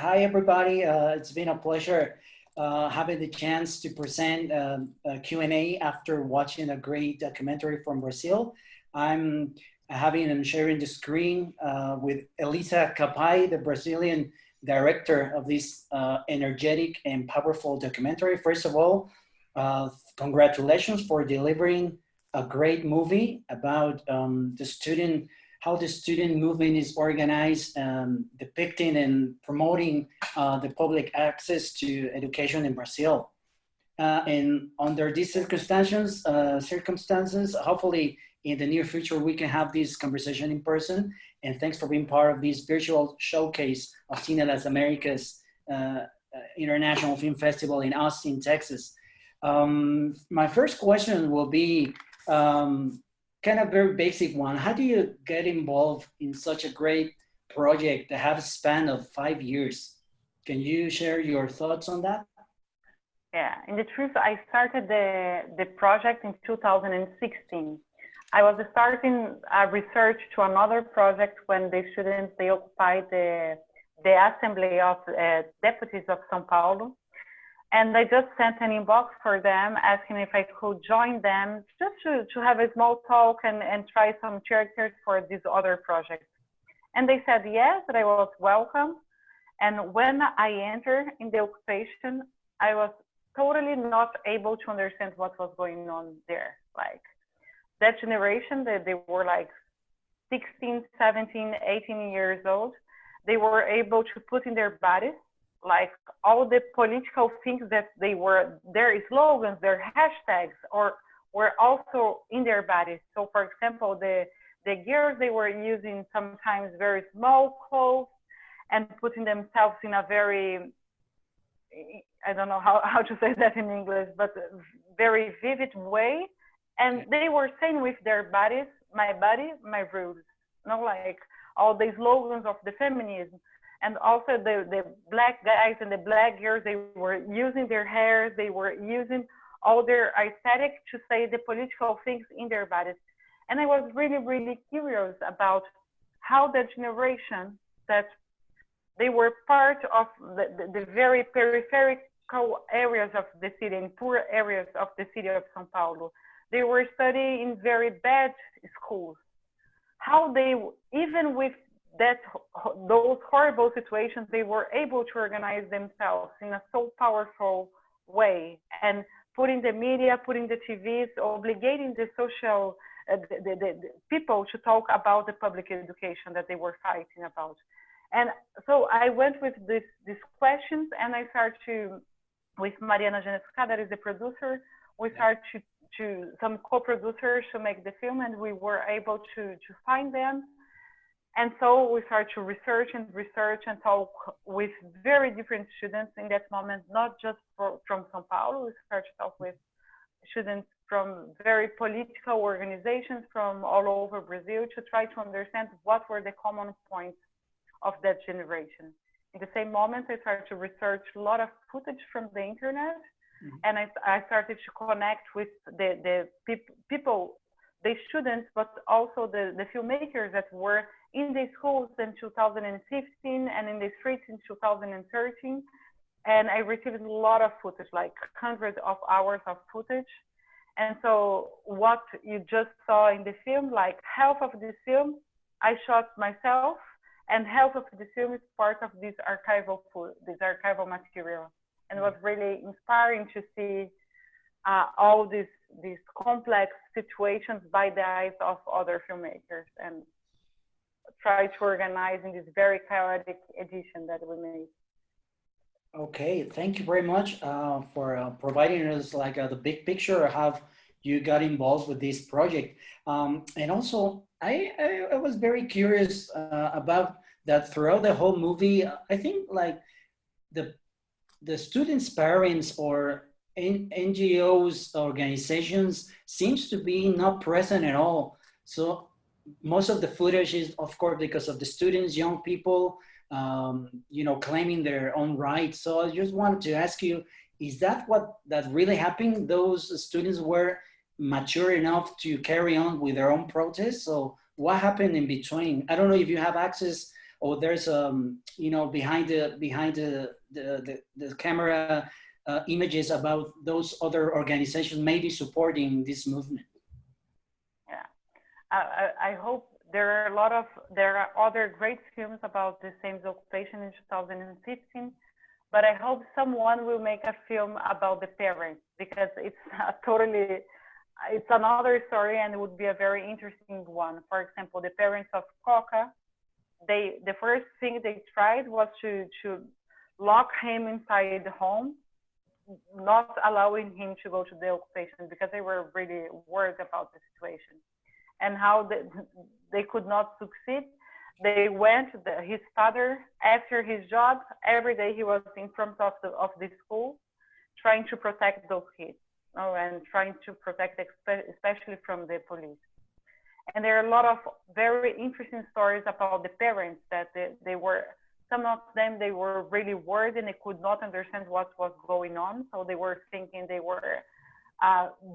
Hi, everybody. It's been a pleasure having the chance to present a Q&A after watching a great documentary from Brazil. I'm having and sharing the screen with Eliza Capai, the Brazilian director of this energetic and powerful documentary. First of all, congratulations for delivering a great movie about how the student movement is organized, depicting and promoting the public access to education in Brazil. And under these circumstances, hopefully in the near future, we can have this conversation in person. And thanks for being part of this virtual showcase of Cine Las Americas International Film Festival in Austin, Texas. My first question will be, kind of very basic one. How do you get involved in such a great project that has a span of 5 years? Can you share your thoughts on that? Yeah, in the truth, I started the project in 2016. I was starting research to another project when the students, they occupied the Assembly of Deputies of São Paulo. And I just sent an inbox for them asking if I could join them just to have a small talk and try some characters for this other project. And they said yes, that I was welcome. And when I entered in the occupation, I was totally not able to understand what was going on there. Like that generation, they were like 16, 17, 18 years old. They were able to put in their bodies like all the political things that their slogans, their hashtags, or were also in their bodies. So for example, the girls, they were using sometimes very small clothes and putting themselves in a very, I don't know how to say that in English, but very vivid way. And they were saying with their bodies, my body, my rules, like all the slogans of the feminism. And also the black guys and the black girls, they were using their hair, they were using all their aesthetic to say the political things in their bodies. And I was really, really curious about how that generation, that they were part of the very peripheral areas of the city and poor areas of the city of São Paulo. They were studying in very bad schools. How they, even with those horrible situations, they were able to organize themselves in a so powerful way, and putting the media, putting the TVs, obligating the social, the people to talk about the public education that they were fighting about. And so I went with these questions, and I started with Mariana Genesca, that is the producer, we started to some co-producers to make the film, and we were able to find them. And so we started to research and talk with very different students in that moment, not just from São Paulo. We started to talk with students from very political organizations from all over Brazil to try to understand what were the common points of that generation. In the same moment, I started to research a lot of footage from the internet, and I started to connect with the people, the students, but also the filmmakers that were in the schools in 2015 and in the streets in 2013. And I received a lot of footage, like hundreds of hours of footage. And so what you just saw in the film, like half of the film, I shot myself, and half of the film is part of this archival material. And it was really inspiring to see all these complex situations by the eyes of other filmmakers, and try to organize in this very chaotic edition that we made. Okay, thank you very much for providing us like the big picture of how you got involved with this project. And also, I was very curious about that throughout the whole movie. I think like the students' parents or NGOs, organizations seems to be not present at all. So most of the footage is, of course, because of the students, young people, you know, claiming their own rights. So I just wanted to ask you, is that really happened? Those students were mature enough to carry on with their own protests? So what happened in between? I don't know if you have access or there's you know, behind the camera images about those other organizations maybe supporting this movement? Yeah, I hope there are other great films about the same occupation in 2015, but I hope someone will make a film about the parents, because it's it's another story, and it would be a very interesting one. For example, the parents of Coca, the first thing they tried was to lock him inside the home, not allowing him to go to the occupation, because they were really worried about the situation and how they could not succeed. They went, his father, after his job, every day he was in front of the school, trying to protect those kids, you know, and trying to protect especially from the police. And there are a lot of very interesting stories about the parents that they were, some of them, they were really worried and they could not understand what was going on. So they were thinking they were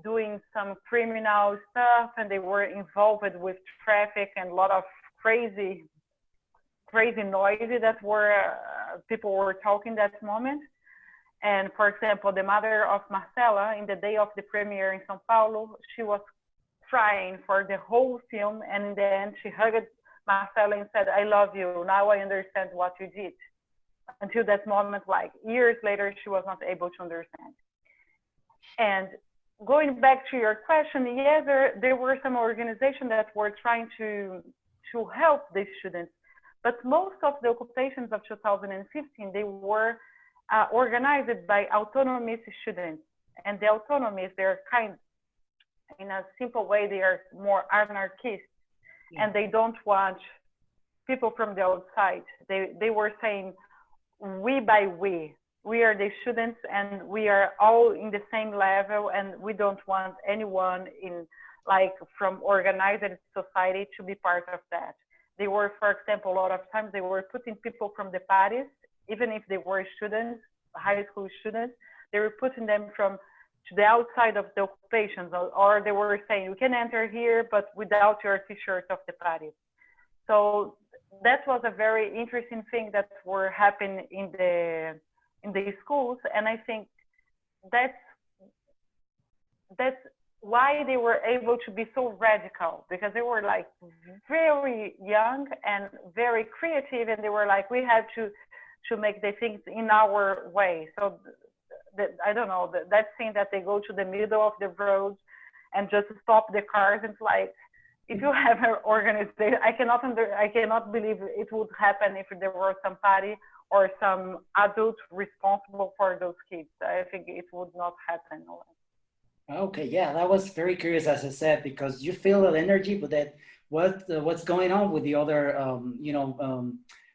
doing some criminal stuff, and they were involved with traffic and a lot of crazy noises that were people were talking that moment. And for example, the mother of Marcela, in the day of the premiere in São Paulo, she was crying for the whole film, and in the end she hugged Marcela and said, "I love you, now I understand what you did." Until that moment, like years later, she was not able to understand. And going back to your question, yeah, there were some organizations that were trying to help these students, but most of the occupations of 2015, they were organized by autonomous students. And the autonomies, they're kind, in a simple way, they are more anarchists, and they don't want people from the outside. They were saying, we by we are the students, and we are all in the same level, and we don't want anyone in, like, from organized society to be part of that. They were, for example, a lot of times they were putting people from the parties, even if they were students, high school students, they were putting them to the outside of the occupations, or they were saying, you can enter here, but without your t-shirt of the party. So that was a very interesting thing that were happening in the schools. And I think that's why they were able to be so radical, because they were like very young and very creative, and they were like, we have to make the things in our way. So I don't know, that thing that they go to the middle of the road and just stop the cars. It's like, if you have an organization, I cannot believe it would happen if there were some party or some adult responsible for those kids. I think it would not happen. Okay, yeah, that was very curious, as I said, because you feel that energy, but that what's going on with the other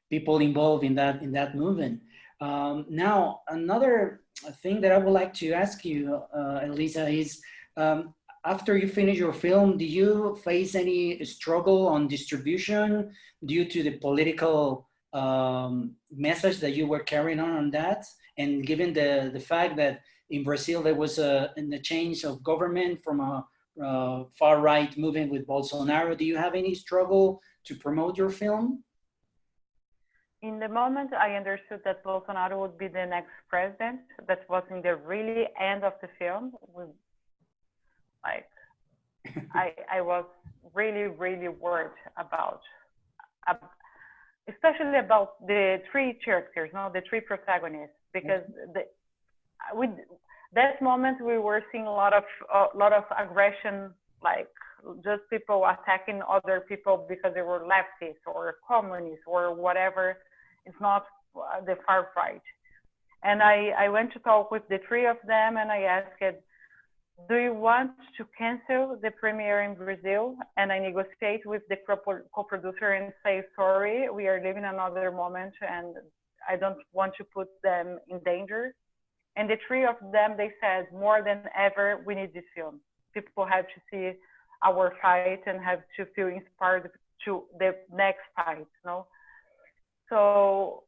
people involved in that movement. Now, another thing that I would like to ask you, Eliza, is after you finish your film, do you face any struggle on distribution due to the political message that you were carrying on that? And given the fact that in Brazil there was a change of government from a far-right movement with Bolsonaro, do you have any struggle to promote your film? In the moment, I understood that Bolsonaro would be the next president. That was in the really end of the film. Like, I was really, really worried about, especially about the three characters, the three protagonists, because with that moment we were seeing a lot of aggression, like just people attacking other people because they were leftists or communists or whatever. It's not the far right. And I went to talk with the three of them, and I asked, do you want to cancel the premiere in Brazil? And I negotiate with the co-producer and say, sorry, we are living another moment and I don't want to put them in danger. And the three of them, they said, more than ever, we need this film. People have to see our fight and have to feel inspired to the next fight, So,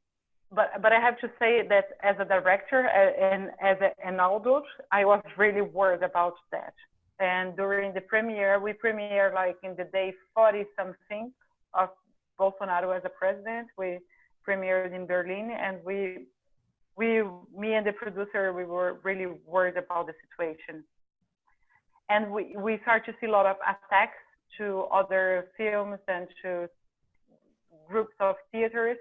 but I have to say that as a director and as an adult, I was really worried about that. And during the premiere, we premiered like in the day 40 something of Bolsonaro as a president. We premiered in Berlin, and me and the producer, we were really worried about the situation. And we started to see a lot of attacks to other films and to groups of theaters.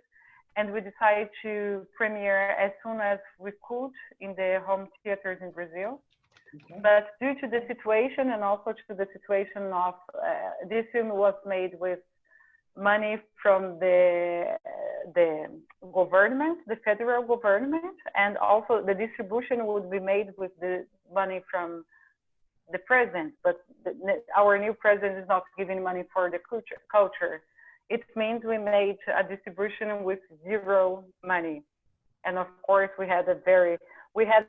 And we decided to premiere as soon as we could in the home theaters in Brazil. Okay. But due to the situation and also to the situation of this film was made with money from the government, the federal government, and also the distribution would be made with the money from the president. But our new president is not giving money for the culture. It means we made a distribution with zero money. And of course, we had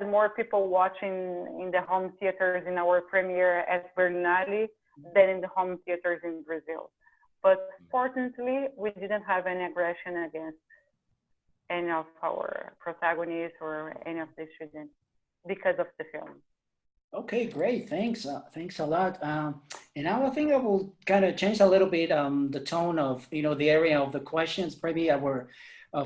more people watching in the home theaters in our premiere at Berlinale than in the home theaters in Brazil. But fortunately, we didn't have any aggression against any of our protagonists or any of the students because of the film. Okay, great. Thanks. Thanks a lot. And now I think I will kind of change a little bit the tone of, the area of the questions. Maybe our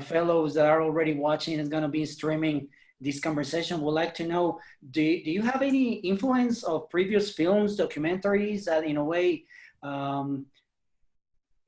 fellows that are already watching and going to be streaming this conversation would like to know, do you have any influence of previous films, documentaries that in a way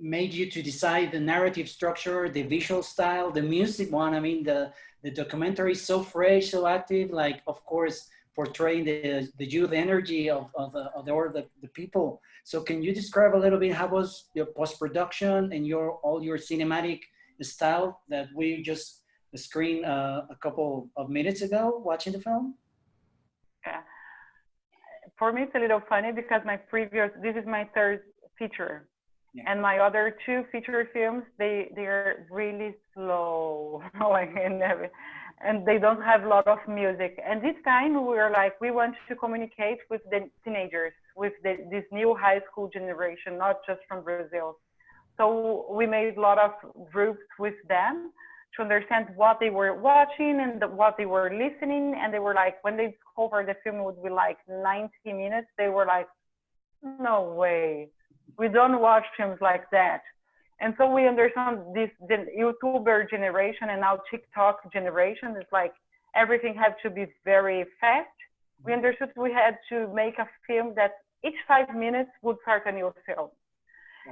made you to decide the narrative structure, the visual style, the music one? I mean, the documentary is so fresh, so active, like, of course, portraying the youth energy of the people. So can you describe a little bit how was your post-production and all your cinematic style that we just screened a couple of minutes ago watching the film? Yeah. For me, it's a little funny because this is my third feature. Yeah. And my other two feature films, they're really slow, and they don't have a lot of music. And this time we want to communicate with the teenagers, with this new high school generation, not just from Brazil. So we made a lot of groups with them to understand what they were watching and what they were listening. And they were like, when they discovered the film would be like 90 minutes, they were like, no way. We don't watch films like that. And so we understand the YouTuber generation and now TikTok generation is like everything had to be very fast. We understood we had to make a film that each 5 minutes would start a new film.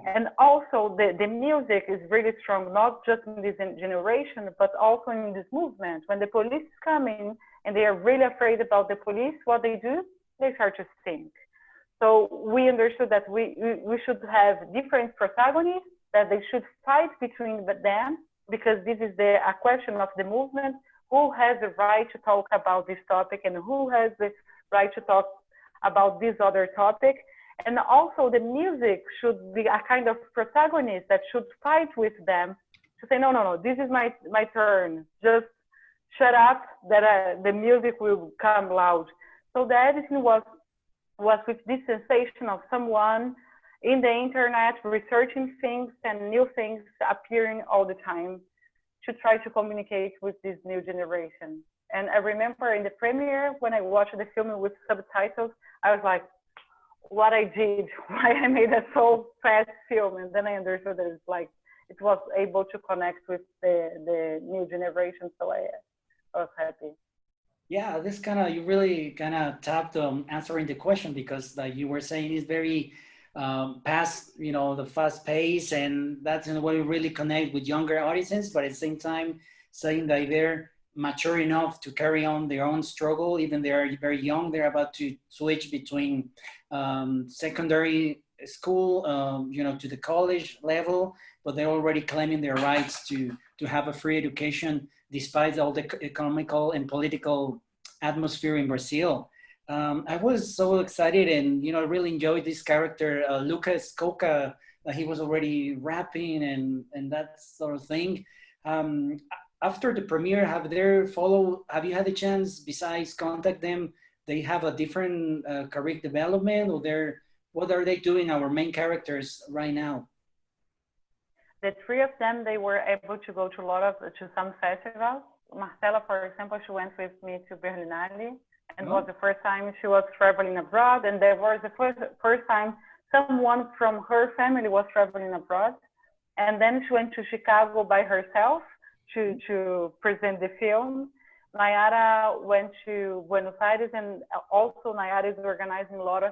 And also the music is really strong, not just in this generation, but also in this movement. When the police is coming and they are really afraid about the police, what they do, they start to sing. So we understood that we should have different protagonists, that they should fight between them, because this is a question of the movement. Who has the right to talk about this topic and who has the right to talk about this other topic? And also the music should be a kind of protagonist that should fight with them to say, no, this is my turn. Just shut up, that the music will come loud. So the editing was with this sensation of someone in the internet researching things and new things appearing all the time to try to communicate with this new generation. And I remember in the premiere, when I watched the film with subtitles, I was like, what I did, why I made a so fast film. And then I understood that it was able to connect with the new generation. So I was happy. Yeah, you really kind of tapped answering the question, because like you were saying, it's very fast, the fast pace, and that's in a way we really connect with younger audiences, but at the same time saying that they're mature enough to carry on their own struggle, even they're very young. They're about to switch between secondary school, to the college level, but they're already claiming their rights to have a free education despite all the economical and political atmosphere in Brazil. I was so excited and, really enjoyed this character, Lucas Coca. He was already rapping and that sort of thing. After the premiere, have you had a chance, besides contact them, they have a different career development, or what are they doing, our main characters right now? The three of them, they were able to go to some festivals. Marcela, for example, she went with me to Berlinale, and it was the first time she was traveling abroad, and there was the first time someone from her family was traveling abroad. And then she went to Chicago by herself to present the film. Nayara went to Buenos Aires, and also Nayara is organizing a lot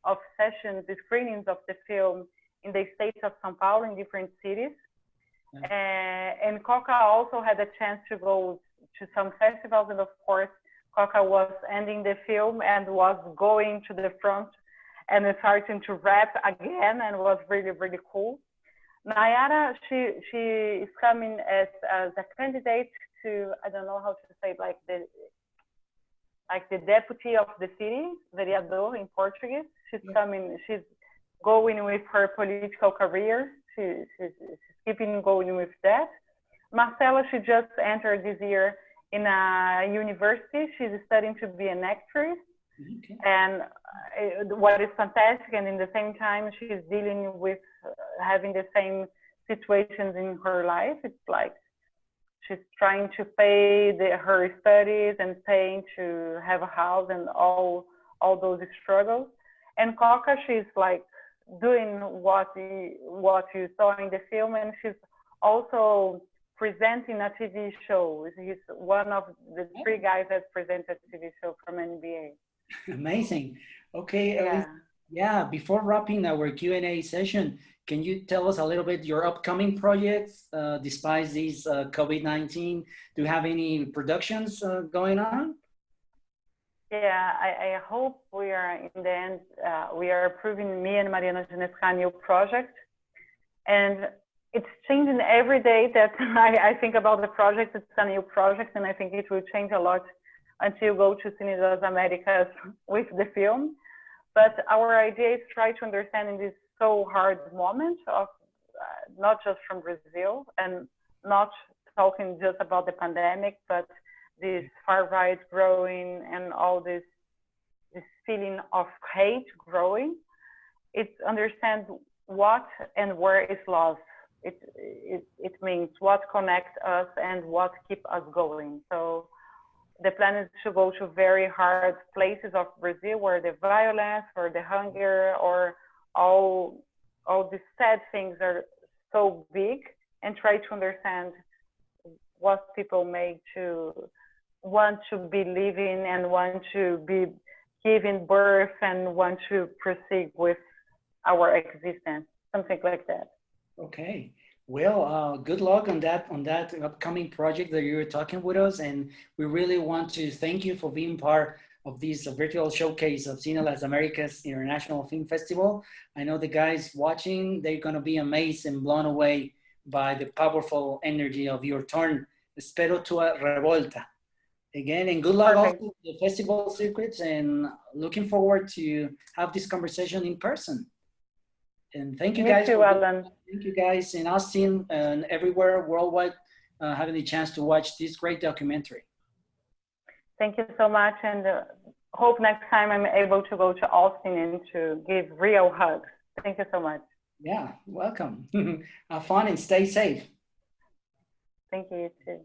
of sessions, the screenings of the film in the states of São Paulo, in different cities. And Coca also had a chance to go to some festivals, and of course, Coca was ending the film and was going to the front and starting to rap again, and was really, really cool. Nayara, she is coming as a candidate to, I don't know how to say, like the deputy of the city, vereador in Portuguese. She's coming, she's going with her political career. She's keeping going with that. Marcela, she just entered this year in a university. She's studying to be an actress. Okay. And what is fantastic, and in the same time, she's dealing with having the same situations in her life. It's like she's trying to pay her studies and paying to have a house and all those struggles. And Coca, she's like doing what you saw in the film, and she's also presenting a TV show. He's one of the 3 guys that present a TV show from NBA. Amazing. Okay. Yeah. Before wrapping our Q&A session, can you tell us a little bit your upcoming projects despite these COVID-19? Do you have any productions going on? Yeah, I hope we are in the end, we are approving me and Mariana Genesca new project. And it's changing every day that I think about the project. It's a new project, and I think it will change a lot until you go to Cine das Americas with the film. But our idea is try to understand in this so hard moment of not just from Brazil, and not talking just about the pandemic, but this far right growing and all this feeling of hate growing. It's understand what and where is lost. It means what connects us and what keeps us going. So the plan is to go to very hard places of Brazil where the violence or the hunger or all these sad things are so big, and try to understand what people make to want to be living and want to be giving birth and want to proceed with our existence, something like that. Okay. Well, good luck on that upcoming project that you were talking with us, and we really want to thank you for being part of this virtual showcase of Cine Las Americas International Film Festival. I know the guys watching, they're going to be amazed and blown away by the powerful energy of your turn. Espero Tua Revolta. Again, and good luck also with the festival circuits, and looking forward to have this conversation in person. And thank you guys. Thank you guys in Austin and everywhere worldwide having the chance to watch this great documentary. Thank you so much, and hope next time I'm able to go to Austin and to give real hugs. Thank you so much. Yeah, welcome. Have fun and stay safe. Thank you, you too.